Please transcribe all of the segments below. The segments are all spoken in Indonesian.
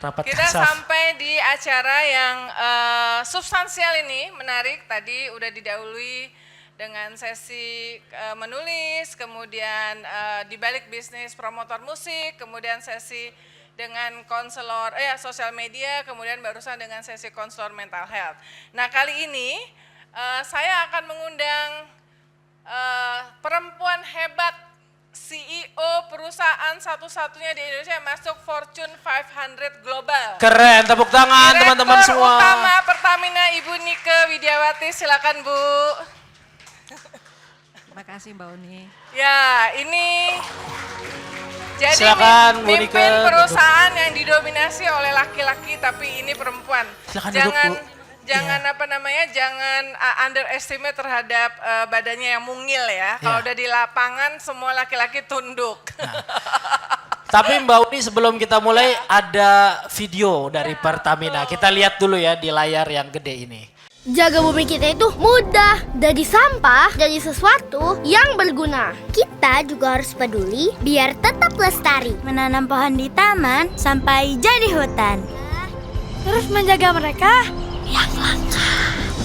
rapat Kita kasaf. sampai di acara yang substansial ini, menarik. Tadi udah didahului dengan sesi menulis, kemudian di balik bisnis promotor musik, kemudian sesi dengan konselor sosial media, kemudian barusan dengan sesi konselor mental health. Nah, kali ini saya akan mengundang perempuan hebat, CEO perusahaan satu-satunya di Indonesia yang masuk Fortune 500 Global. Keren, tepuk tangan teman-teman semua. Direktur Utama Pertamina Ibu Nike Widiawati, silakan Bu. Terima kasih Mbak Uni. Ya, ini jadi Silakan, Bu mimpin Nike. perusahaan yang didominasi oleh laki-laki, tapi ini perempuan. Silakan duduk, Bu. Jangan Iya. jangan underestimate terhadap badannya yang mungil ya. Kalau Ya. udah di lapangan semua laki-laki tunduk. Nah. Tapi Mbak Uni sebelum kita mulai ada video dari Pertamina. Kita lihat dulu ya di layar yang gede ini. Jaga bumi kita itu mudah. Dari sampah, jadi sesuatu yang berguna. Kita juga harus peduli biar tetap lestari. Menanam pohon di taman sampai jadi hutan. Terus menjaga mereka yang langka.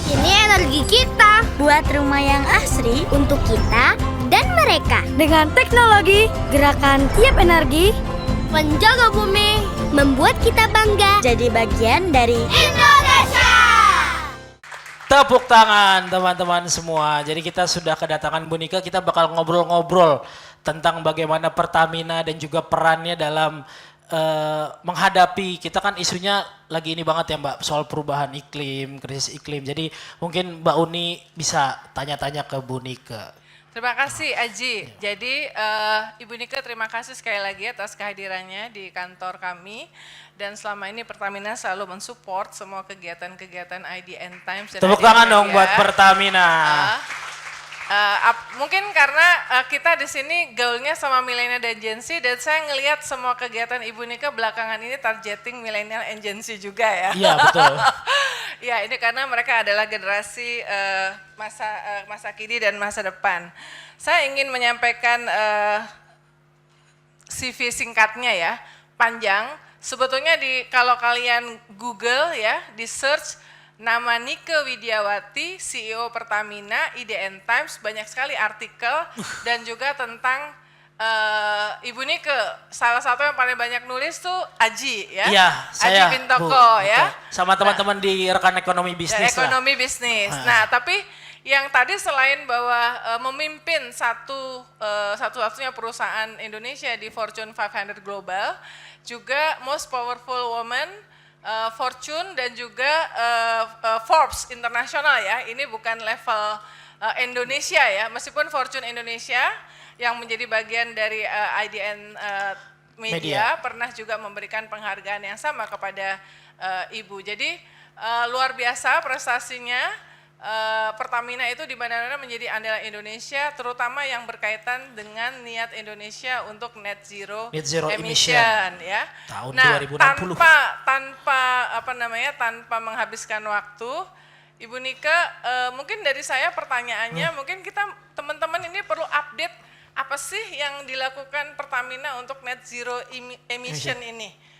Ini energi kita Buat rumah yang asri untuk kita dan mereka. dengan teknologi gerakan tiap energi menjaga bumi. Membuat kita bangga jadi bagian dari Indonesia. Tepuk tangan teman-teman semua. Jadi kita sudah kedatangan Bu Nike, kita bakal ngobrol-ngobrol tentang bagaimana Pertamina dan juga perannya dalam menghadapi, kita kan isunya lagi ini banget ya Mbak, soal perubahan iklim, krisis iklim. Jadi mungkin Mbak Uni bisa tanya-tanya ke Bu Nike. Terima kasih Aji. Jadi Ibu Nike terima kasih sekali lagi atas kehadirannya di kantor kami. Dan selama ini Pertamina selalu mensupport semua kegiatan-kegiatan IDN Times. Dan Tepuk IDN tangan dong Media. buat Pertamina. Mungkin karena kita di sini gaulnya sama milenial dan Gen Z, dan saya ngelihat semua kegiatan Ibu Nike belakangan ini targeting milenial and Gen Z juga ya. Iya betul. Ya, ini karena mereka adalah generasi masa kini dan masa depan. Saya ingin menyampaikan CV singkatnya ya, panjang. Sebetulnya kalau kalian Google ya, di search nama Nike Widiawati, CEO Pertamina, IDN Times, banyak sekali artikel dan juga tentang Ibu Nike. Salah satu yang paling banyak nulis tuh Aji ya. Iya, saya. Aji Bintoko Bu, ya. betul. Sama teman-teman di rekan ekonomi bisnis lah. Ekonomi bisnis. Nah, tapi yang tadi selain bahwa memimpin satu-satunya perusahaan Indonesia di Fortune 500 Global, juga most powerful woman Fortune dan juga Forbes Internasional ya. Ini bukan level Indonesia ya, meskipun Fortune Indonesia yang menjadi bagian dari IDN Media pernah juga memberikan penghargaan yang sama kepada Ibu. Jadi luar biasa prestasinya. Pertamina itu di mana-mana menjadi andalan Indonesia, terutama yang berkaitan dengan niat Indonesia untuk net zero emission ya. Tahun nah, 2060. tanpa menghabiskan waktu, Ibu Nike, mungkin dari saya pertanyaannya, mungkin kita teman-teman ini perlu update apa sih yang dilakukan Pertamina untuk net zero emission ini.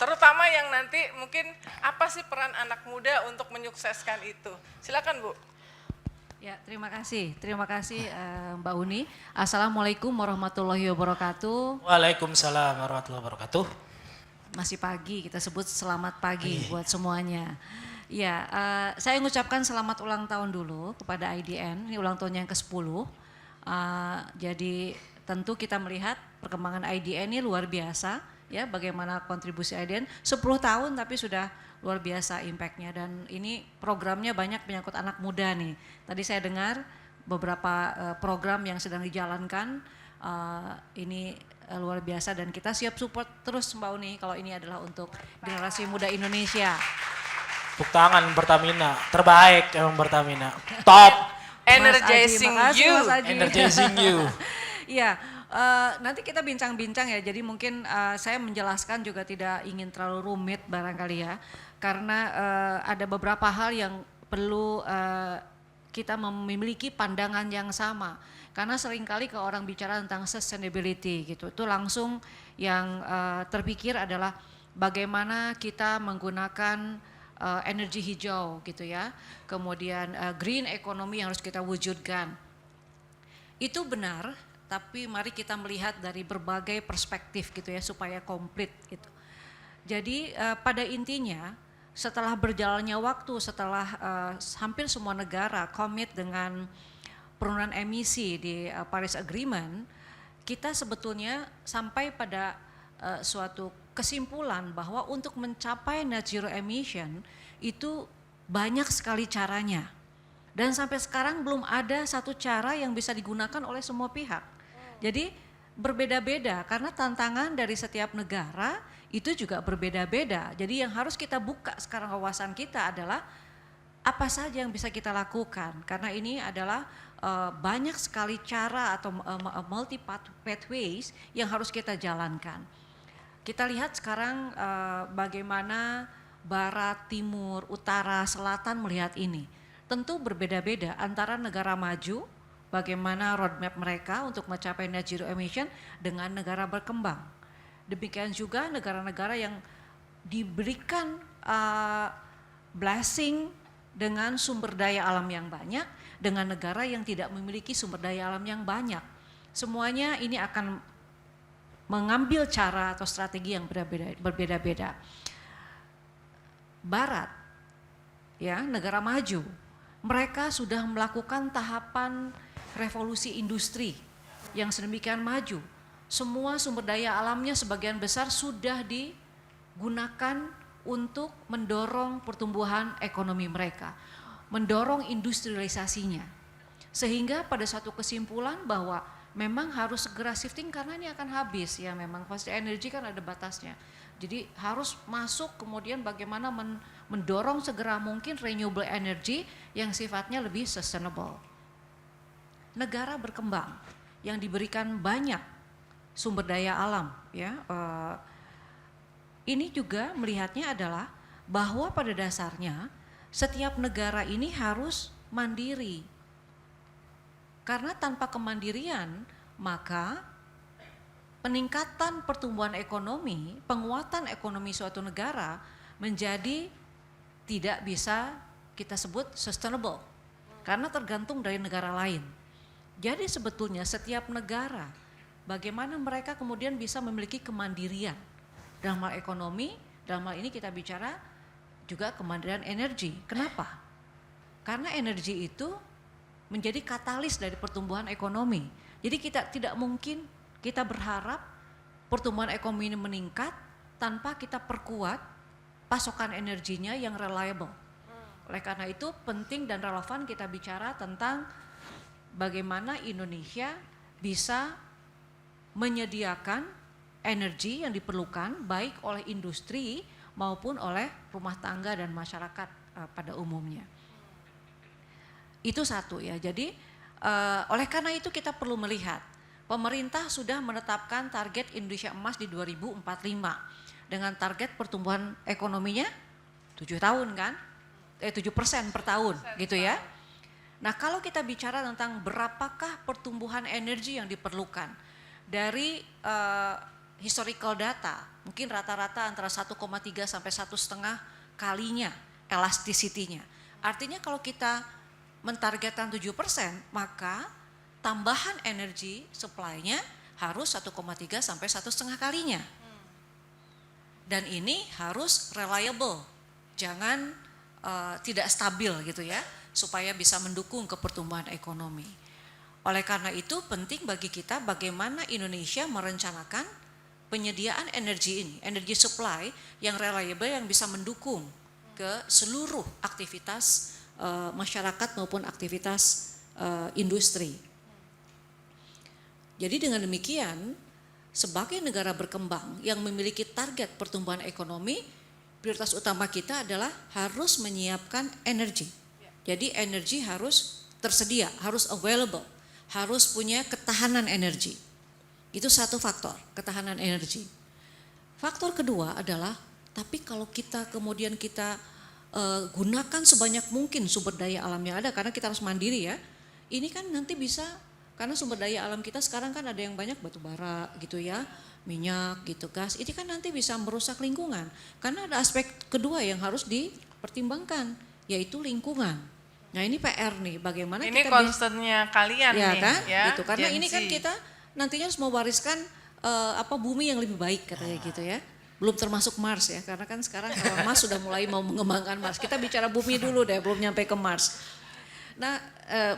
Terutama yang nanti mungkin apa sih peran anak muda untuk menyukseskan itu. Silakan Bu. Ya, terima kasih Mbak Uni. Assalamualaikum warahmatullahi wabarakatuh. Waalaikumsalam warahmatullahi wabarakatuh. Masih pagi, kita sebut selamat pagi buat semuanya. Ya, saya mengucapkan selamat ulang tahun dulu kepada IDN, ini ulang tahun yang ke-10. Jadi tentu kita melihat perkembangan IDN ini luar biasa. Ya, bagaimana kontribusi IDN 10 tahun tapi sudah luar biasa impactnya, dan ini programnya banyak menyangkut anak muda nih. Tadi saya dengar beberapa program yang sedang dijalankan, ini luar biasa dan kita siap support terus Mbak Uni kalau ini adalah untuk generasi muda Indonesia. Tepuk tangan Pertamina, terbaik emang Pertamina, top, Energizing Mas Aji, you. Mas Aji. energizing you. Iya, nanti kita bincang-bincang ya, jadi mungkin saya menjelaskan juga tidak ingin terlalu rumit barangkali ya, karena ada beberapa hal yang perlu kita memiliki pandangan yang sama. Karena seringkali kalau orang bicara tentang sustainability gitu, itu langsung yang terpikir adalah bagaimana kita menggunakan energi hijau gitu ya, kemudian green economy yang harus kita wujudkan. Itu benar, tapi mari kita melihat dari berbagai perspektif gitu ya supaya komplit gitu. Jadi pada intinya setelah berjalannya waktu, setelah hampir semua negara komit dengan penurunan emisi di Paris Agreement, kita sebetulnya sampai pada suatu kesimpulan bahwa untuk mencapai net zero emission itu banyak sekali caranya. Dan sampai sekarang belum ada satu cara yang bisa digunakan oleh semua pihak. Jadi berbeda-beda karena tantangan dari setiap negara itu juga berbeda-beda. Jadi yang harus kita buka sekarang wawasan kita adalah apa saja yang bisa kita lakukan. Karena ini adalah banyak sekali cara atau multi pathways yang harus kita jalankan. Kita lihat sekarang bagaimana barat, timur, utara, selatan melihat ini. Tentu berbeda-beda antara negara maju, bagaimana roadmap mereka untuk mencapai net zero emission dengan negara berkembang. Demikian juga negara-negara yang diberikan blessing dengan sumber daya alam yang banyak, dengan negara yang tidak memiliki sumber daya alam yang banyak. Semuanya ini akan mengambil cara atau strategi yang berbeda-beda. Barat, ya, negara maju, mereka sudah melakukan tahapan revolusi industri yang sedemikian maju. Semua sumber daya alamnya sebagian besar sudah digunakan untuk mendorong pertumbuhan ekonomi mereka, mendorong industrialisasinya. Sehingga pada satu kesimpulan bahwa memang harus segera shifting karena ini akan habis ya, memang pasti energi kan ada batasnya. Jadi harus masuk kemudian bagaimana mendorong segera mungkin renewable energy yang sifatnya lebih sustainable. Negara berkembang yang diberikan banyak sumber daya alam ya, ini juga melihatnya adalah bahwa pada dasarnya setiap negara ini harus mandiri. Karena tanpa kemandirian maka peningkatan pertumbuhan ekonomi, penguatan ekonomi suatu negara menjadi tidak bisa kita sebut sustainable karena tergantung dari negara lain. Jadi sebetulnya setiap negara bagaimana mereka kemudian bisa memiliki kemandirian dalam hal ekonomi, dalam hal ini kita bicara juga kemandirian energi. Kenapa? Karena energi itu menjadi katalis dari pertumbuhan ekonomi. Jadi kita tidak mungkin kita berharap pertumbuhan ekonomi ini meningkat tanpa kita perkuat pasokan energinya yang reliable. Oleh karena itu penting dan relevan kita bicara tentang bagaimana Indonesia bisa menyediakan energi yang diperlukan baik oleh industri maupun oleh rumah tangga dan masyarakat pada umumnya. Itu satu ya. Jadi oleh karena itu kita perlu melihat pemerintah sudah menetapkan target Indonesia Emas di 2045 dengan target pertumbuhan ekonominya 7 tahun kan, 7% per tahun gitu ya. Nah kalau kita bicara tentang berapakah pertumbuhan energi yang diperlukan dari historical data, mungkin rata-rata antara 1,3 sampai 1,5 kalinya elasticity-nya. Artinya kalau kita mentargetkan 7%, maka tambahan energi supply-nya harus 1,3 sampai 1,5 kalinya. Dan ini harus reliable, jangan tidak stabil gitu ya, supaya bisa mendukung ke pertumbuhan ekonomi. Oleh karena itu penting bagi kita bagaimana Indonesia merencanakan penyediaan energi ini, energi supply yang reliable yang bisa mendukung ke seluruh aktivitas masyarakat maupun aktivitas industri. Jadi dengan demikian, sebagai negara berkembang yang memiliki target pertumbuhan ekonomi, prioritas utama kita adalah harus menyiapkan energi. Jadi energi harus tersedia, harus available, harus punya ketahanan energi. Itu satu faktor, ketahanan energi. Faktor kedua adalah, tapi kalau kita kemudian kita gunakan sebanyak mungkin sumber daya alam yang ada, karena kita harus mandiri ya, ini kan nanti bisa Karena sumber daya alam kita sekarang kan ada yang banyak batu bara gitu ya, minyak gitu, gas. Ini kan nanti bisa merusak lingkungan. Karena ada aspek kedua yang harus dipertimbangkan, yaitu lingkungan. Nah ini PR nih, bagaimana Ini kita concernnya kalian ya nih, kan, ya. gitu. Karena Gen ini kan Z. kita nantinya harus mewariskan bumi yang lebih baik katanya gitu ya. Belum termasuk Mars ya, karena kan sekarang Elon Musk sudah mulai mau mengembangkan Mars. Kita bicara bumi dulu deh, belum nyampe ke Mars. Nah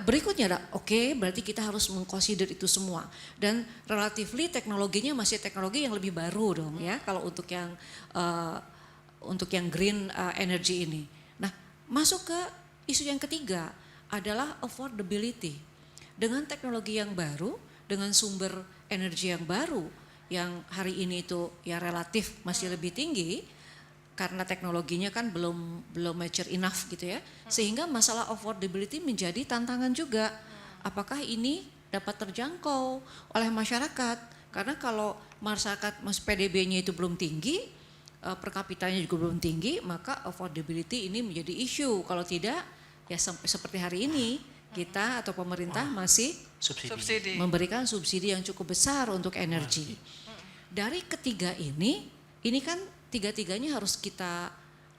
berikutnya oke, berarti kita harus mengconsider itu semua. Dan relatively teknologinya masih teknologi yang lebih baru dong ya, kalau untuk yang green energy ini. Nah masuk ke isu yang ketiga adalah affordability. Dengan teknologi yang baru, dengan sumber energi yang baru, yang hari ini itu ya relatif masih lebih tinggi, karena teknologinya kan belum mature enough gitu ya, sehingga masalah affordability menjadi tantangan juga. Apakah ini dapat terjangkau oleh masyarakat? Karena kalau masyarakat PDB-nya itu belum tinggi, per kapitanya juga belum tinggi, maka affordability ini menjadi isu. Kalau tidak, ya seperti hari ini kita atau pemerintah masih subsidi. memberikan subsidi yang cukup besar untuk energi. Dari ketiga ini kan tiga-tiganya harus kita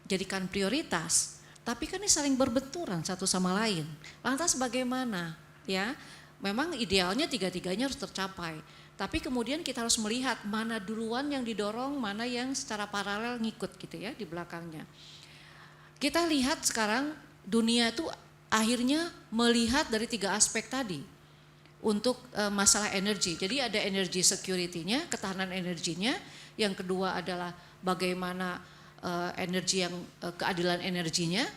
jadikan prioritas, tapi kan ini saling berbenturan satu sama lain. Lantas bagaimana? Ya, memang idealnya tiga-tiganya harus tercapai, tapi kemudian kita harus melihat mana duluan yang didorong, mana yang secara paralel ngikut gitu ya di belakangnya. Kita lihat sekarang dunia itu akhirnya melihat dari tiga aspek tadi untuk masalah energi. Jadi ada energy security-nya, ketahanan energinya. Yang kedua adalah bagaimana energi yang keadilan energinya,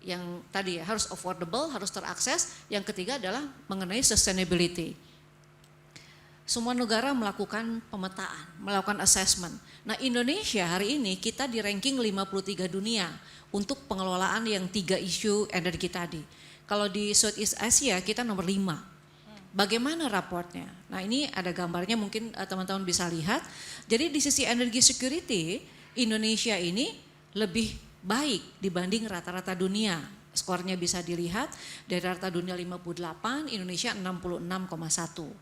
yang tadi ya, harus affordable, harus terakses. Yang ketiga adalah mengenai sustainability. Semua negara melakukan pemetaan, melakukan assessment. Nah Indonesia hari ini kita di ranking 53 dunia untuk pengelolaan yang tiga isu energi tadi. Kalau di Southeast Asia kita nomor 5. Bagaimana raportnya? Nah ini ada gambarnya, mungkin teman-teman bisa lihat. Jadi di sisi energy security, Indonesia ini lebih baik dibanding rata-rata dunia. Skornya bisa dilihat, dari rata dunia 58, Indonesia 66,1.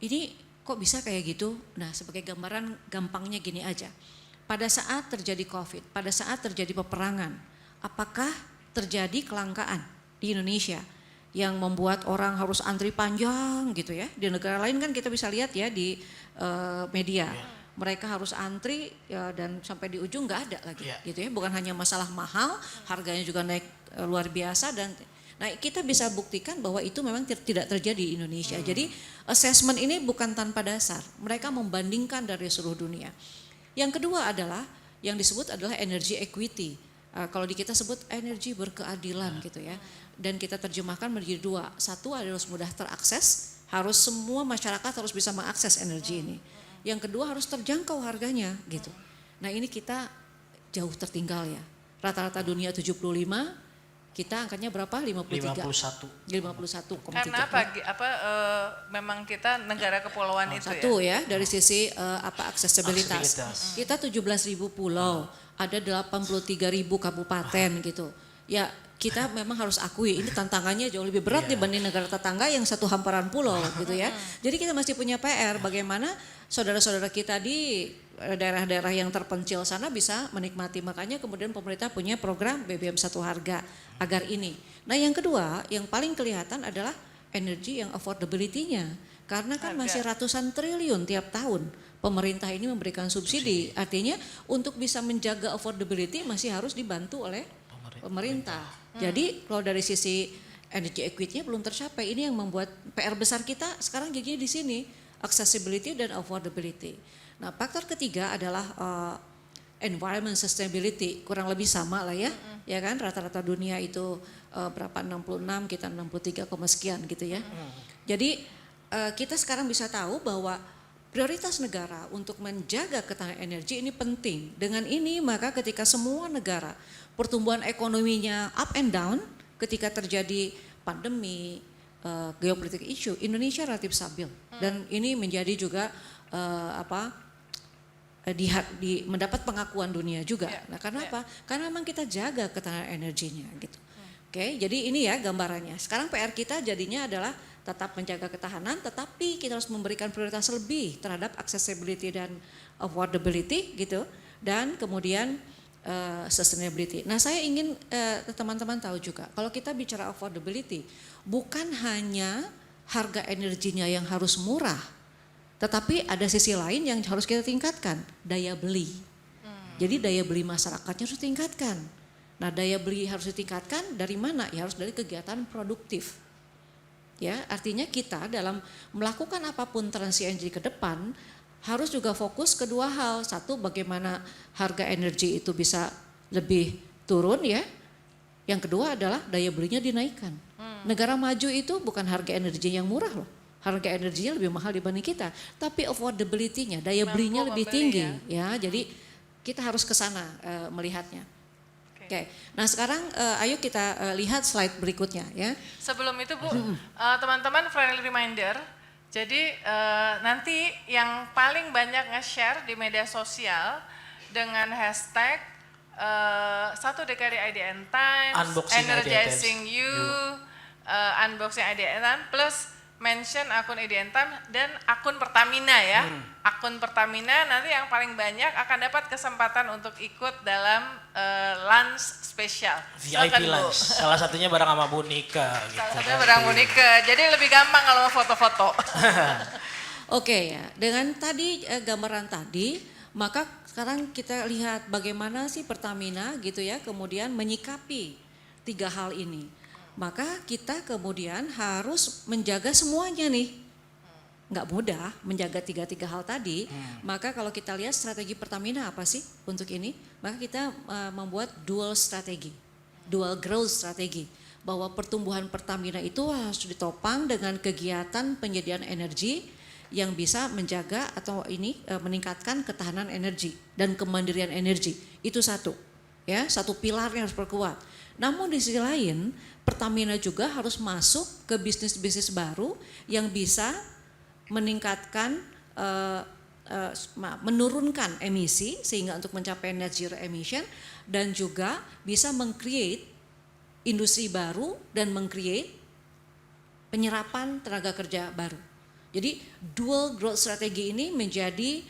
Ini kok bisa kayak gitu? Nah sebagai gambaran gampangnya gini aja. Pada saat terjadi COVID, pada saat terjadi peperangan, apakah terjadi kelangkaan di Indonesia yang membuat orang harus antri panjang gitu ya? Di negara lain kan kita bisa lihat ya di media, mereka harus antri ya, dan sampai di ujung nggak ada lagi gitu ya. Bukan hanya masalah mahal, harganya juga naik luar biasa. Dan nah kita bisa buktikan bahwa itu memang tidak terjadi di Indonesia. Jadi assessment ini bukan tanpa dasar, mereka membandingkan dari seluruh dunia. Yang kedua adalah yang disebut adalah energy equity. Kalau di kita sebut energi berkeadilan gitu ya. Dan kita terjemahkan menjadi dua. Satu adalah harus mudah terakses, harus semua masyarakat harus bisa mengakses energi ini. Yang kedua harus terjangkau harganya gitu. Nah ini kita jauh tertinggal ya. Rata-rata dunia 75, kita angkanya berapa? 53. 51,3. Karena apa memang kita negara kepulauan itu satu ya. Dari sisi aksesibilitas. Kita 17.000 pulau, ada 83.000 kabupaten gitu. Ya kita memang harus akui ini tantangannya jauh lebih berat dibanding negara tetangga yang satu hamparan pulau gitu ya. Jadi kita masih punya PR bagaimana saudara-saudara kita di daerah-daerah yang terpencil sana bisa menikmati. Makanya kemudian pemerintah punya program BBM satu harga agar ini. Nah yang kedua yang paling kelihatan adalah energi yang affordability-nya. Karena kan masih ratusan triliun tiap tahun pemerintah ini memberikan subsidi. Artinya untuk bisa menjaga affordability masih harus dibantu oleh pemerintah. Jadi kalau dari sisi energy equity-nya belum tercapai, ini yang membuat PR besar kita sekarang jadinya di sini, accessibility dan affordability. Nah faktor ketiga adalah environment sustainability, kurang lebih sama lah ya, ya kan rata-rata dunia itu berapa 66, kita 63, sekian gitu ya. Jadi kita sekarang bisa tahu bahwa prioritas negara untuk menjaga ketahanan energi ini penting. Dengan ini maka ketika semua negara pertumbuhan ekonominya up and down, ketika terjadi pandemi, geopolitik issue, Indonesia relatif stabil. Dan ini menjadi juga mendapat pengakuan dunia juga. Nah karena apa? Karena memang kita jaga ketahanan energinya gitu. Oke, jadi ini ya gambarannya. Sekarang PR kita jadinya adalah tetap menjaga ketahanan, tetapi kita harus memberikan prioritas lebih terhadap accessibility dan affordability gitu, dan kemudian sustainability. Nah, saya ingin teman-teman tahu juga, kalau kita bicara affordability, bukan hanya harga energinya yang harus murah, tetapi ada sisi lain yang harus kita tingkatkan, daya beli. Jadi daya beli masyarakatnya harus ditingkatkan. Nah, daya beli harus ditingkatkan dari mana? Ya harus dari kegiatan produktif. Ya, artinya kita dalam melakukan apapun transisi energi ke depan harus juga fokus kedua hal. Satu, bagaimana harga energi itu bisa lebih turun ya. Yang kedua adalah daya belinya dinaikkan. Negara maju itu bukan harga energi yang murah loh. Harga energinya lebih mahal dibanding kita, tapi affordability-nya, daya belinya lebih tinggi ya. Jadi kita harus ke sana melihatnya. Oke. Nah, sekarang ayo kita lihat slide berikutnya ya. Sebelum itu Bu, teman-teman friendly reminder, jadi nanti yang paling banyak nge-share di media sosial dengan hashtag 1 dekade IDN Times, Unboxing Energizing You, Unboxing IDN Times, plus mention akun IDN Times dan akun Pertamina ya. Akun Pertamina nanti yang paling banyak akan dapat kesempatan untuk ikut dalam lunch spesial. VIP lunch, salah satunya bareng sama Bu Nika. Gitu. Salah satunya bareng Bu Nika, jadi lebih gampang kalau mau foto-foto. Oke ya, dengan tadi gambaran tadi, maka sekarang kita lihat bagaimana sih Pertamina gitu ya, kemudian menyikapi 3 hal ini. Maka kita kemudian harus menjaga semuanya nih. Nggak mudah menjaga 3 hal tadi. Maka kalau kita lihat strategi Pertamina apa sih untuk ini? Maka kita membuat dual strategi, dual growth strategi. Bahwa pertumbuhan Pertamina itu harus ditopang dengan kegiatan penyediaan energi yang bisa menjaga atau meningkatkan ketahanan energi dan kemandirian energi. Itu satu, ya, satu pilar yang harus perkuat. Namun di sisi lain, Pertamina juga harus masuk ke bisnis-bisnis baru yang bisa meningkatkan, menurunkan emisi sehingga untuk mencapai net zero emission, dan juga bisa meng-create industri baru dan meng-create penyerapan tenaga kerja baru. Jadi dual growth strategi ini menjadi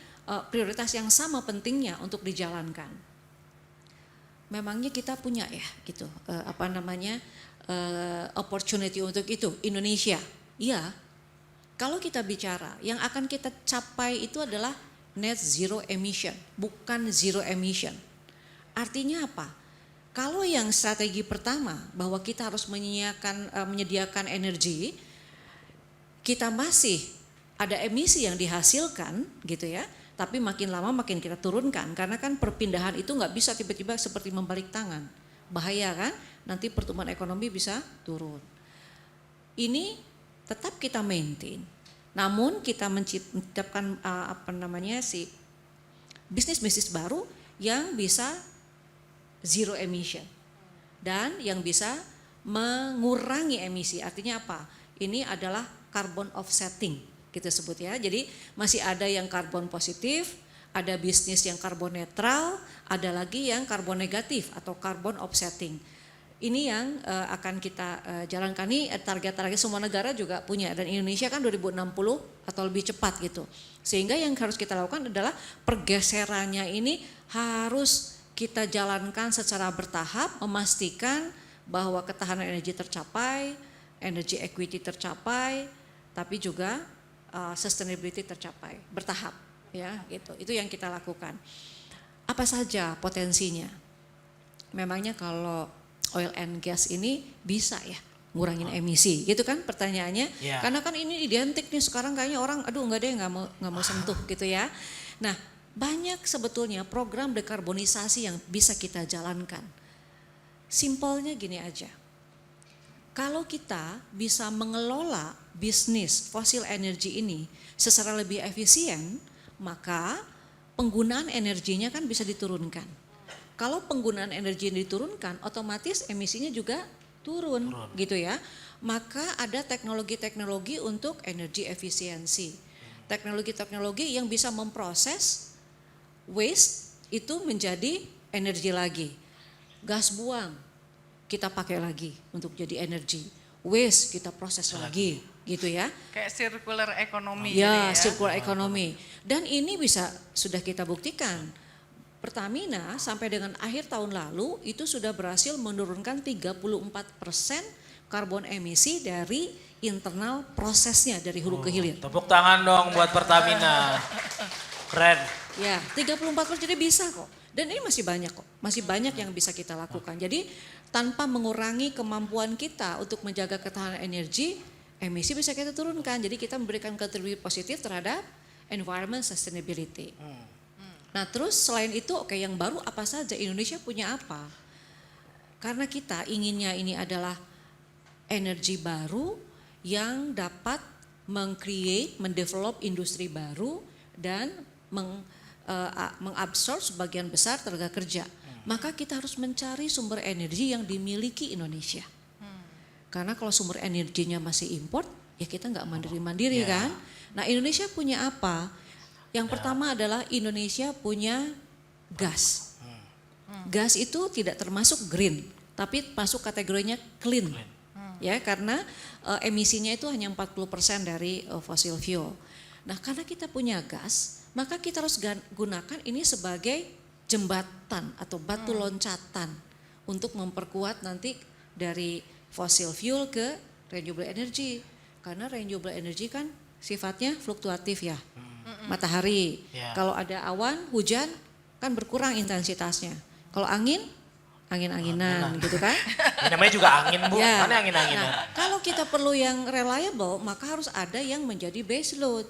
prioritas yang sama pentingnya untuk dijalankan. Memangnya kita punya ya gitu opportunity untuk itu Indonesia. Iya. Kalau kita bicara yang akan kita capai itu adalah net zero emission, bukan zero emission. Artinya apa? Kalau yang strategi pertama bahwa kita harus menyediakan energi, kita masih ada emisi yang dihasilkan gitu ya. Tapi makin lama makin kita turunkan, karena kan perpindahan itu nggak bisa tiba-tiba seperti membalik tangan, bahaya kan? Nanti pertumbuhan ekonomi bisa turun. Ini tetap kita maintain, namun kita menciptakan bisnis-bisnis baru yang bisa zero emission dan yang bisa mengurangi emisi. Artinya apa? Ini adalah carbon offsetting. Kita sebut ya, jadi masih ada yang karbon positif, ada bisnis yang karbon netral, ada lagi yang karbon negatif atau karbon offsetting. Ini yang akan kita jalankan. Ini target-target semua negara juga punya, dan Indonesia kan 2060 atau lebih cepat gitu. Sehingga yang harus kita lakukan adalah pergeserannya ini harus kita jalankan secara bertahap, memastikan bahwa ketahanan energi tercapai, energy equity tercapai, tapi juga sustainability tercapai bertahap ya gitu. Itu yang kita lakukan. Apa saja potensinya? Memangnya kalau oil and gas ini bisa ya ngurangin emisi gitu kan pertanyaannya? Yeah. Karena kan ini identik nih sekarang, kayaknya orang aduh enggak deh nggak mau sentuh gitu ya. Nah, banyak sebetulnya program dekarbonisasi yang bisa kita jalankan. Simpelnya gini aja. Kalau kita bisa mengelola bisnis fosil energi ini secara lebih efisien, maka penggunaan energinya kan bisa diturunkan. Kalau penggunaan energi yang diturunkan, otomatis emisinya juga turun. Gitu ya. Maka ada teknologi-teknologi untuk energi efisiensi. Teknologi-teknologi yang bisa memproses waste itu menjadi energi lagi. Gas buang kita pakai lagi untuk jadi energi. Waste kita proses lagi gitu ya. Kayak circular economy. Ya, gitu circular economy. Dan ini sudah kita buktikan. Pertamina sampai dengan akhir tahun lalu itu sudah berhasil menurunkan 34% karbon emisi dari internal prosesnya dari hulu ke hilir. Tepuk tangan dong buat Pertamina. Keren. Ya, 34% jadi bisa kok. Dan ini masih banyak kok. Masih banyak yang bisa kita lakukan. Jadi tanpa mengurangi kemampuan kita untuk menjaga ketahanan energi, emisi bisa kita turunkan. Jadi kita memberikan kontribusi positif terhadap environment sustainability. Nah, terus selain itu yang baru apa saja? Indonesia punya apa? Karena kita inginnya ini adalah energi baru yang dapat meng-create, mendevelop industri baru dan mengabsorb sebagian besar tenaga kerja. Maka kita harus mencari sumber energi yang dimiliki Indonesia. Karena kalau sumber energinya masih import, ya kita nggak mandiri-mandiri kan. Nah, Indonesia punya apa? Yang pertama adalah Indonesia punya gas. Gas itu tidak termasuk green, tapi masuk kategorinya clean. Ya, karena emisinya itu hanya 40% dari fossil fuel. Nah, karena kita punya gas, maka kita harus gunakan ini sebagai jembatan atau batu loncatan untuk memperkuat nanti dari fossil fuel ke renewable energy. Karena renewable energy kan sifatnya fluktuatif ya. Matahari, kalau ada awan, hujan kan berkurang intensitasnya. Kalau angin, angin-anginan gitu kan. Ini namanya juga angin Bu, mana angin-anginan. Nah, kalau kita perlu yang reliable, maka harus ada yang menjadi base load.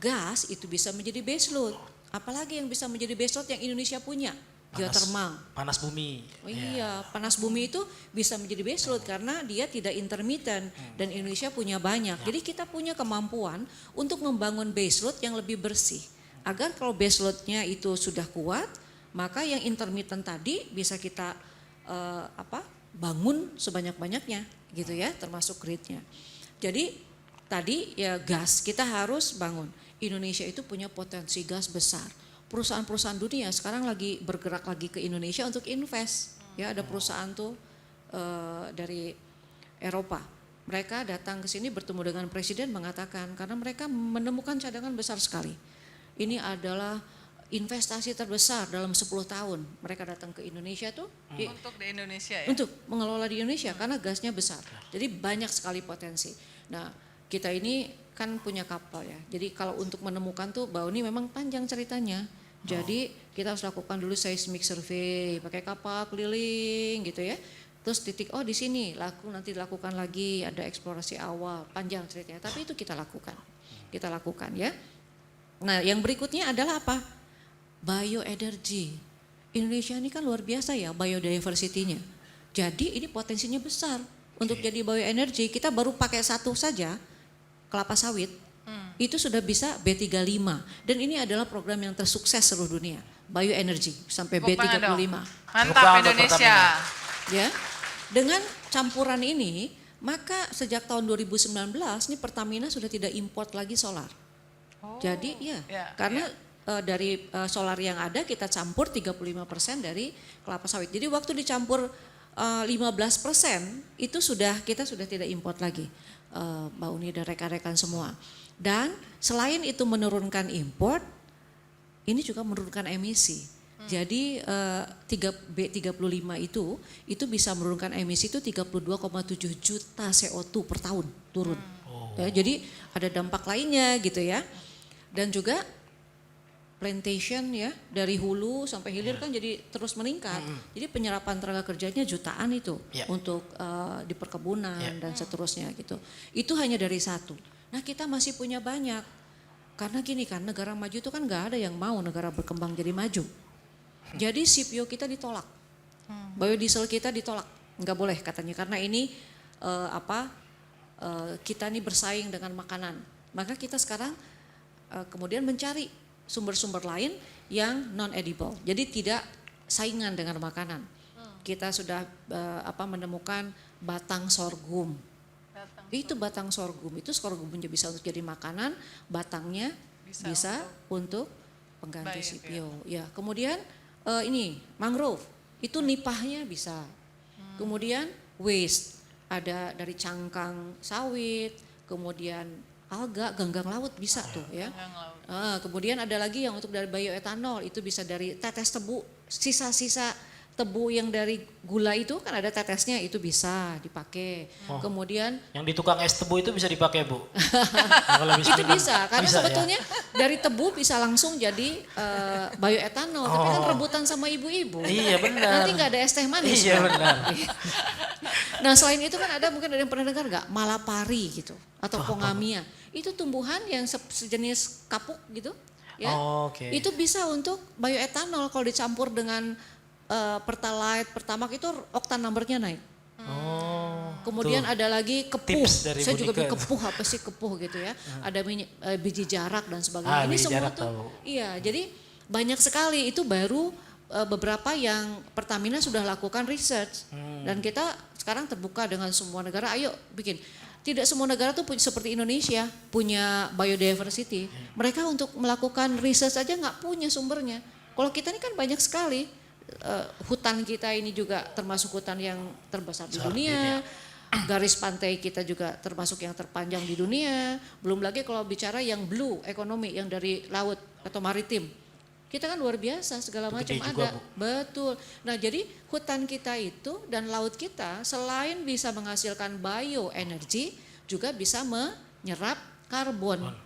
Gas itu bisa menjadi base load. Apalagi yang bisa menjadi base load yang Indonesia punya? Geothermal. Panas bumi. Oh iya, panas bumi itu bisa menjadi base load karena dia tidak intermittent dan Indonesia punya banyak. Jadi kita punya kemampuan untuk membangun base load yang lebih bersih. Agar kalau base loadnya itu sudah kuat, maka yang intermittent tadi bisa kita bangun sebanyak-banyaknya gitu ya, termasuk gridnya. Jadi tadi ya gas kita harus bangun. Indonesia itu punya potensi gas besar. Perusahaan-perusahaan dunia sekarang lagi bergerak lagi ke Indonesia untuk invest. Ya, ada perusahaan tuh dari Eropa. Mereka datang ke sini bertemu dengan presiden mengatakan karena mereka menemukan cadangan besar sekali. Ini adalah investasi terbesar dalam 10 tahun. Mereka datang ke Indonesia tuh Untuk di Indonesia ya. untuk mengelola di Indonesia karena gasnya besar. Jadi banyak sekali potensi. Nah, kita ini kan punya kapal ya. Jadi kalau untuk menemukan tuh bahwa ini memang panjang ceritanya. Jadi kita harus lakukan dulu seismic survey, pakai kapal keliling gitu ya. Terus titik di sini nanti dilakukan lagi ada eksplorasi awal, panjang ceritanya. Tapi itu kita lakukan. Kita lakukan ya. Nah, yang berikutnya adalah apa? Bioenergy. Indonesia ini kan luar biasa ya biodiversity-nya. Jadi ini potensinya besar untuk jadi bioenergy. Kita baru pakai satu saja, kelapa sawit, itu sudah bisa B35. Dan ini adalah program yang tersukses seluruh dunia, bioenergy sampai B35. Mantap Indonesia. Ya, dengan campuran ini, maka sejak tahun 2019 ini Pertamina sudah tidak import lagi solar. Jadi karena dari solar yang ada kita campur 35% dari kelapa sawit. Jadi waktu dicampur 15% itu kita sudah tidak import lagi, Mbak Uni dan rekan-rekan semua. Dan selain itu menurunkan import, ini juga menurunkan emisi. Jadi B35 itu bisa menurunkan emisi itu 32,7 juta CO2 per tahun turun. Ya, jadi ada dampak lainnya gitu ya. Dan juga plantation ya dari hulu sampai hilir kan jadi terus meningkat. Jadi penyerapan tenaga kerjanya jutaan itu untuk di perkebunan dan seterusnya gitu. Itu hanya dari satu. Nah, kita masih punya banyak. Karena gini kan, negara maju itu kan nggak ada yang mau negara berkembang jadi maju. Jadi CPO kita ditolak. Biodiesel kita ditolak. Nggak boleh katanya karena ini kita nih bersaing dengan makanan. Maka kita sekarang kemudian mencari sumber-sumber lain yang non-edible. Jadi tidak saingan dengan makanan. Kita sudah menemukan batang sorghum. Itu batang sorghum, itu sorghumnya bisa untuk jadi makanan, batangnya bisa untuk pengganti CPO. Ya, kemudian ini mangrove, itu nipahnya bisa. Kemudian waste, ada dari cangkang sawit, kemudian alga, ganggang laut bisa tuh ya. Kemudian ada lagi yang untuk dari bioetanol, itu bisa dari tetes tebu, sisa-sisa tebu yang dari gula itu kan ada tetesnya, itu bisa dipakai. Kemudian Yang di tukang es tebu itu bisa dipakai Bu? Nah, kalau itu minum, bisa, karena bisa ya? sebetulnya dari tebu bisa langsung jadi bioetanol, tapi kan rebutan sama ibu-ibu. Iya benar. Nanti nggak ada es teh manis. Iya kan? benar. Nah selain itu kan mungkin ada yang pernah dengar nggak, malapari gitu atau pongamia. Itu tumbuhan yang sejenis kapuk gitu. Ya. Oke. Itu bisa untuk bioetanol kalau dicampur dengan pertalite, pertamax itu oktan numbernya naik. Kemudian tuh. ada lagi kepuh. Tips dari Saya juga Monica. bilang kepuh, apa sih kepuh gitu ya. Ada biji jarak dan sebagainya. Ini biji semua jarak tuh tahu. iya, jadi banyak sekali, itu baru beberapa yang Pertamina sudah lakukan research. Dan kita sekarang terbuka dengan semua negara, ayo bikin. Tidak semua negara tuh seperti Indonesia punya biodiversity. Mereka untuk melakukan research aja nggak punya sumbernya. Kalau kita ini kan banyak sekali. Hutan kita ini juga termasuk hutan yang terbesar di dunia. Garis pantai kita juga termasuk yang terpanjang di dunia. Belum lagi kalau bicara yang blue ekonomi, yang dari laut atau maritim. Kita kan luar biasa, segala Itu macam gede juga, ada. Bu. Betul. Nah jadi hutan kita itu dan laut kita selain bisa menghasilkan bioenergi, juga bisa menyerap karbon.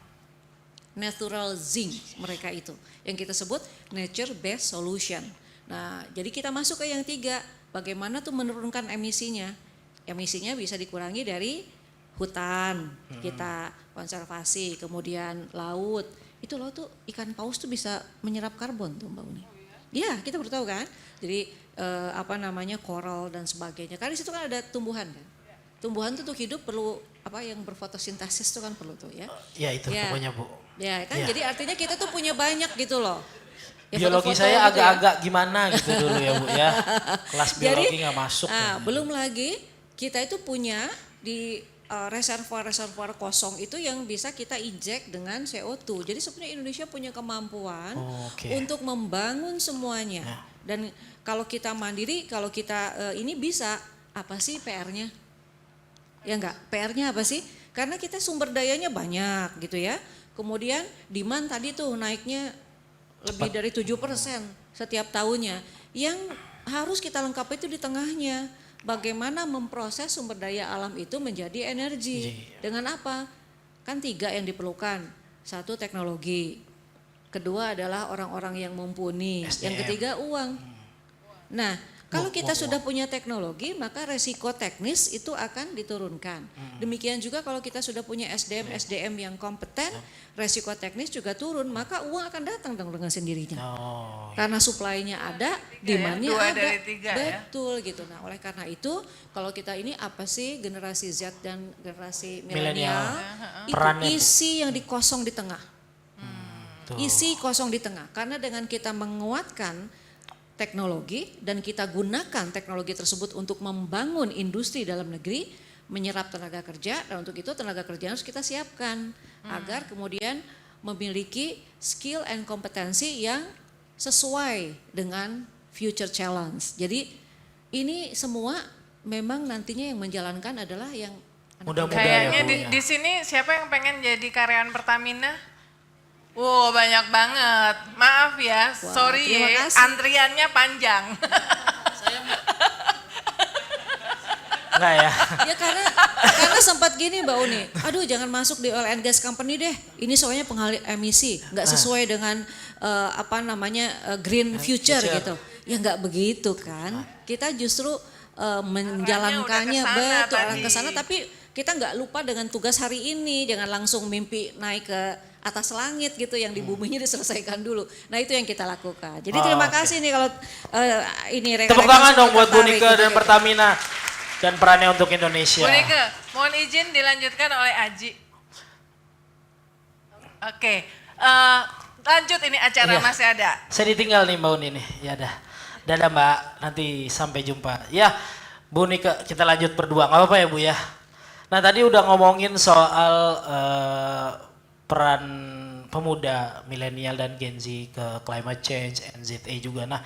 Natural zinc mereka itu. Yang kita sebut nature based solution. Nah, jadi kita masuk ke yang 3, bagaimana tuh menurunkan emisinya. Emisinya bisa dikurangi dari hutan, kita konservasi, kemudian laut. Itu laut tuh ikan paus tuh bisa menyerap karbon tuh Mbak Uni. Iya, kita baru tahu kan. Jadi koral dan sebagainya. Karena di situ kan ada tumbuhan kan. Tumbuhan tuh untuk hidup perlu yang berfotosintesis tuh kan perlu tuh ya. Ya itu Ya. pokoknya Bu. Ya kan, Ya. jadi artinya kita tuh punya banyak gitu loh. Ya, Biologi foto-foto saya gitu ya. agak-agak gimana gitu dulu ya Bu ya. Kelas biologi nggak masuk. Belum lagi kita itu punya di reservoir-reservoir kosong itu yang bisa kita injek dengan CO2. Jadi sebenarnya Indonesia punya kemampuan untuk membangun semuanya. Dan kalau kita mandiri, kalau kita ini bisa, apa sih PR-nya? Ya enggak, PR-nya apa sih? Karena kita sumber dayanya banyak gitu ya. Kemudian demand tadi tuh naiknya lebih dari 7% setiap tahunnya. Yang harus kita lengkapi itu di tengahnya. Bagaimana memproses sumber daya alam itu menjadi energi. Dengan apa? Kan 3 yang diperlukan. 1 teknologi. Kedua adalah orang-orang yang mumpuni. SDM. Yang ketiga uang. Nah, kalau kita sudah punya teknologi, maka resiko teknis itu akan diturunkan. Demikian juga kalau kita sudah punya SDM yang kompeten, resiko teknis juga turun, maka uang akan datang dengan sendirinya. Karena supply-nya ada, demand-nya 2 ada. dari 3 ya. Betul gitu. Nah, oleh karena itu, kalau kita ini apa sih generasi Z dan generasi Milenial. milenial, itu Perannya, Bu. isi yang dikosong di tengah. Tuh. Isi kosong di tengah. Karena dengan kita menguatkan teknologi dan kita gunakan teknologi tersebut untuk membangun industri dalam negeri, menyerap tenaga kerja, dan untuk itu tenaga kerja harus kita siapkan agar kemudian memiliki skill and kompetensi yang sesuai dengan future challenge. Jadi ini semua memang nantinya yang menjalankan adalah yang Mudah-mudahan Kayaknya ya, Bu, ya. di sini siapa yang pengen jadi karyawan Pertamina? Wow, banyak banget. Maaf ya, sorry terima ya, kasih. antriannya panjang. Enggak ya. ya karena sempat gini Mbak Uni, aduh jangan masuk di oil and gas company deh, ini soalnya penghasil emisi, nggak sesuai dengan green future gitu. Ya nggak begitu kan, kita justru menjalankannya udah kesana betul tadi. ke sana, tapi kita nggak lupa dengan tugas hari ini, jangan langsung mimpi naik ke atas langit gitu, yang di buminya diselesaikan dulu. Nah itu yang kita lakukan. Jadi terima kasih nih kalau ini Tepuk tangan dong buat Bu tertarik Nika gitu dan ya. Pertamina dan perannya untuk Indonesia. Bu Nike, mohon izin dilanjutkan oleh Aji. Oke, lanjut ini acara Iya. masih ada. Saya ditinggal nih Mbak Uni nih. Ya dah. Dadah Mbak, nanti sampai jumpa. Ya, Bu Nika kita lanjut berdua. Nggak apa-apa ya Bu ya. Nah tadi udah ngomongin soal peran pemuda milenial dan Gen Z ke climate change, NZA juga. Nah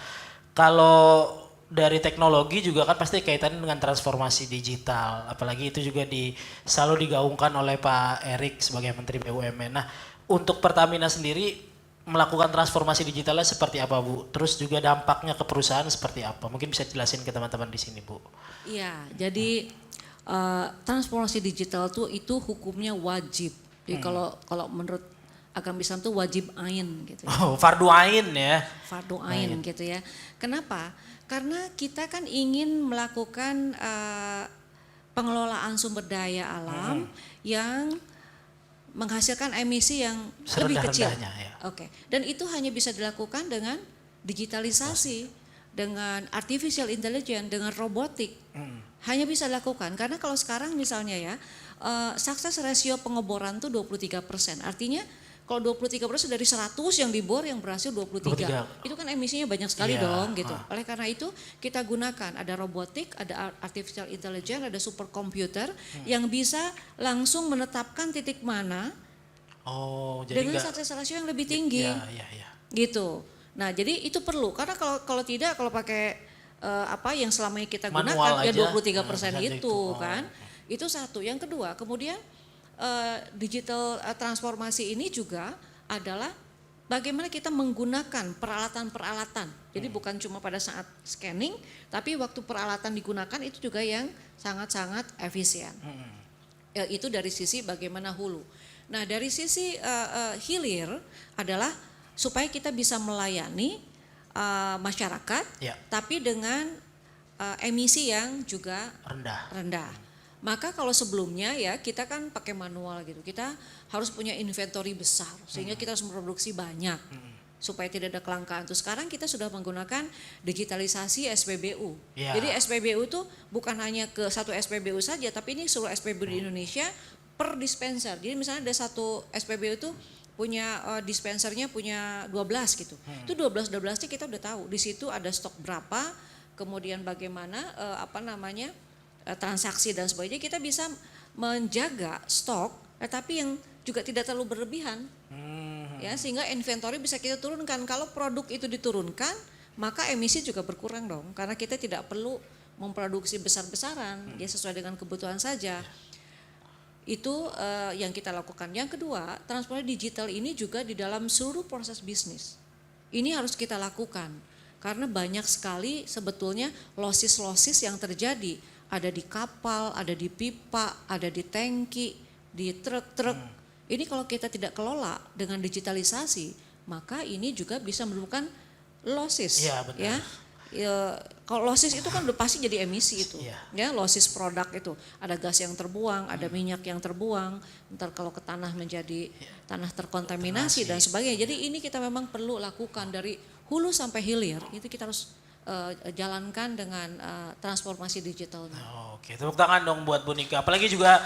kalau dari teknologi juga kan pasti kaitannya dengan transformasi digital. Apalagi itu juga selalu digaungkan oleh Pak Erik sebagai Menteri BUMN. Nah, untuk Pertamina sendiri melakukan transformasi digitalnya seperti apa, Bu? Terus juga dampaknya ke perusahaan seperti apa? Mungkin bisa jelasin ke teman-teman di sini, Bu. Iya, jadi transformasi digital tuh itu hukumnya wajib. Jadi kalau menurut agama Islam tuh wajib ain gitu. Oh, fardu ain ya. Fardu ain gitu ya. Kenapa? Karena kita kan ingin melakukan pengelolaan sumber daya alam yang menghasilkan emisi yang lebih kecil. Ya. Oke. Dan itu hanya bisa dilakukan dengan digitalisasi, dengan artificial intelligence, dengan robotik. Hanya bisa dilakukan karena kalau sekarang misalnya ya success ratio pengeboran tuh 23%. Artinya kalau 23% dari 100 yang dibor yang berhasil 23. Itu kan emisinya banyak sekali dong gitu. Oleh karena itu kita gunakan ada robotik, ada artificial intelligence, ada superkomputer yang bisa langsung menetapkan titik mana dengan success ratio yang lebih tinggi. Gitu. Nah, jadi itu perlu karena kalau tidak kalau pakai yang selama ini kita gunakan ya 23% itu kan. Itu satu. Yang kedua, kemudian digital transformasi ini juga adalah bagaimana kita menggunakan peralatan-peralatan. Jadi bukan cuma pada saat scanning, tapi waktu peralatan digunakan itu juga yang sangat-sangat efisien. Itu dari sisi bagaimana hulu. Nah, dari sisi hilir adalah supaya kita bisa melayani masyarakat, tapi dengan emisi yang juga rendah. Maka kalau sebelumnya ya kita kan pakai manual gitu, kita harus punya inventory besar sehingga kita harus memproduksi banyak supaya tidak ada kelangkaan. Terus sekarang kita sudah menggunakan digitalisasi SPBU. Jadi SPBU itu bukan hanya ke satu SPBU saja, tapi ini seluruh SPBU di Indonesia per dispenser. Jadi misalnya ada satu SPBU itu punya dispensernya punya 12 gitu. Itu 12-12-nya kita udah tahu. Di situ ada stok berapa, kemudian bagaimana transaksi dan sebagainya, kita bisa menjaga stok tetapi yang juga tidak terlalu berlebihan. Ya, sehingga inventory bisa kita turunkan. Kalau produk itu diturunkan, maka emisi juga berkurang dong karena kita tidak perlu memproduksi besar-besaran, ya sesuai dengan kebutuhan saja. Itu yang kita lakukan. Yang kedua, transformasi digital ini juga di dalam seluruh proses bisnis. Ini harus kita lakukan karena banyak sekali sebetulnya losis-losis yang terjadi. Ada di kapal, ada di pipa, ada di tangki, di truk-truk. Ini kalau kita tidak kelola dengan digitalisasi, maka ini juga bisa menemukan losses. Iya, benar. Kalau losses itu kan udah pasti jadi emisi itu. Ya, losses produk itu. Ada gas yang terbuang, ada minyak yang terbuang. Ntar kalau ke tanah menjadi tanah terkontaminasi dan sebagainya. Jadi ini kita memang perlu lakukan dari hulu sampai hilir. Itu kita harus jalankan dengan transformasi digitalnya. Oke, tepuk tangan dong buat Bu Nika. Apalagi juga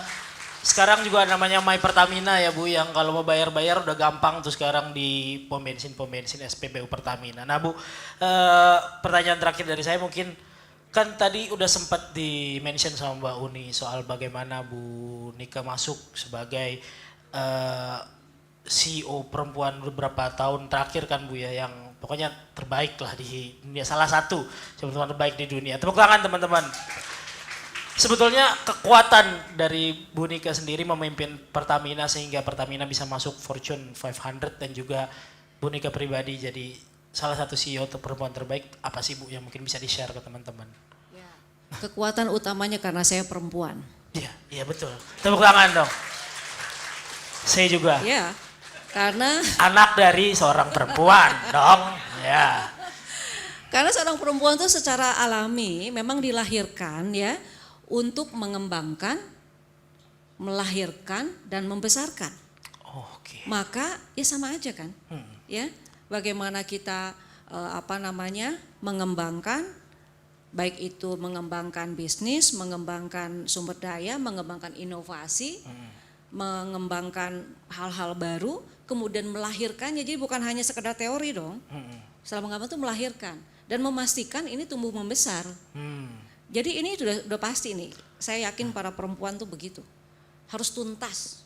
sekarang juga namanya My Pertamina ya Bu, yang kalau mau bayar-bayar udah gampang tuh sekarang di pom bensin SPBU Pertamina. Nah Bu, pertanyaan terakhir dari saya mungkin kan tadi udah sempat di-mention sama Mbak Uni soal bagaimana Bu Nika masuk sebagai CEO perempuan beberapa tahun terakhir kan Bu ya, yang pokoknya terbaik lah di dunia, salah satu teman-teman terbaik di dunia. Tepuk tangan teman-teman. Sebetulnya kekuatan dari Bu Nika sendiri memimpin Pertamina sehingga Pertamina bisa masuk Fortune 500 dan juga Bu Nika pribadi jadi salah satu CEO perempuan terbaik, apa sih Bu yang mungkin bisa di-share ke teman-teman? Ya. Kekuatan utamanya karena saya perempuan. Iya betul. Tepuk tangan dong. Saya juga. Iya. Karena anak dari seorang perempuan dong. Ya. Karena seorang perempuan itu secara alami memang dilahirkan ya untuk mengembangkan, melahirkan dan membesarkan. Oke. Maka ya sama aja kan. Ya, bagaimana kita mengembangkan, baik itu mengembangkan bisnis, mengembangkan sumber daya, mengembangkan inovasi, mengembangkan hal-hal baru, kemudian melahirkannya. Jadi bukan hanya sekedar teori dong. Setelah mengembangkan itu melahirkan dan memastikan ini tumbuh membesar. Jadi ini sudah pasti nih. Saya yakin para perempuan tuh begitu. Harus tuntas.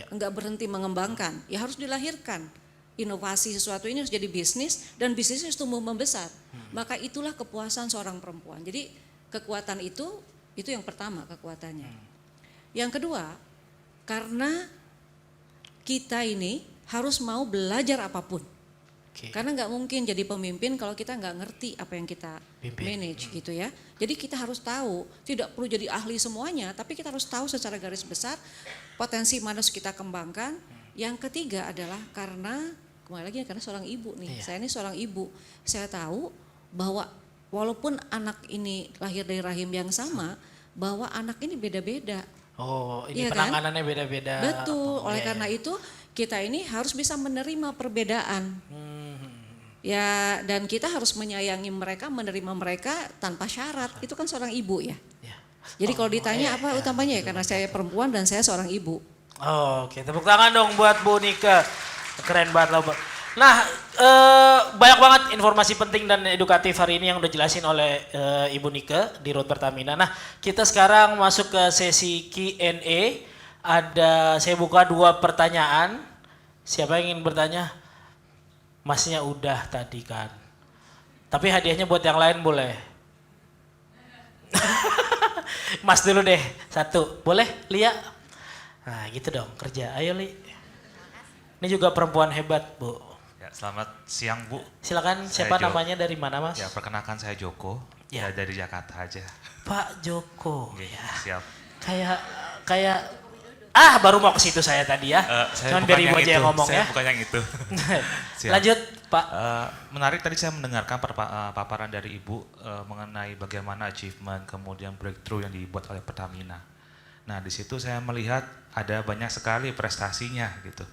Enggak berhenti mengembangkan, ya harus dilahirkan. inovasi sesuatu ini harus jadi bisnis dan bisnisnya harus tumbuh membesar. Maka itulah kepuasan seorang perempuan. Jadi kekuatan itu yang pertama kekuatannya. Yang kedua, karena kita ini harus mau belajar apapun. Karena nggak mungkin jadi pemimpin kalau kita nggak ngerti apa yang kita manage gitu ya. Jadi kita harus tahu, tidak perlu jadi ahli semuanya, tapi kita harus tahu secara garis besar potensi mana harus kita kembangkan. Yang ketiga adalah karena, kembali lagi karena seorang ibu nih, saya ini seorang ibu, saya tahu bahwa walaupun anak ini lahir dari rahim yang sama, bahwa anak ini beda-beda. Oh, ini Iya penanganannya beda-beda. Betul, oleh karena itu kita ini harus bisa menerima perbedaan. Ya, dan kita harus menyayangi mereka, menerima mereka tanpa syarat. Itu kan seorang ibu ya. Jadi kalau ditanya apa utamanya ya, karena saya perempuan dan saya seorang ibu. Oke, tepuk tangan dong buat Bu Nika. Keren banget loh. Nah, banyak banget informasi penting dan edukatif hari ini yang udah jelasin oleh Ibu Nika di Road Pertamina. Nah, kita sekarang masuk ke sesi Q&A. Saya buka 2 pertanyaan. Siapa yang ingin bertanya? Masnya udah tadi kan. Tapi hadiahnya buat yang lain boleh. Mas dulu deh, 1. Boleh, Lia? Nah gitu dong, kerja. Ayo, Li. Ini juga perempuan hebat, Bu. Ya, selamat siang, Bu. Silakan, siapa namanya, dari mana, Mas? Ya, perkenalkan saya Joko. Ya, dari Jakarta aja. Pak Joko. Oke, Ya. siap. Kayak baru mau ke situ saya tadi ya. Cuman biar Ibu aja yang ngomong saya ya. bukan yang itu. Siap. Lanjut, Pak. Menarik tadi saya mendengarkan paparan dari Ibu mengenai bagaimana achievement kemudian breakthrough yang dibuat oleh Pertamina. Nah, di situ saya melihat ada banyak sekali prestasinya gitu.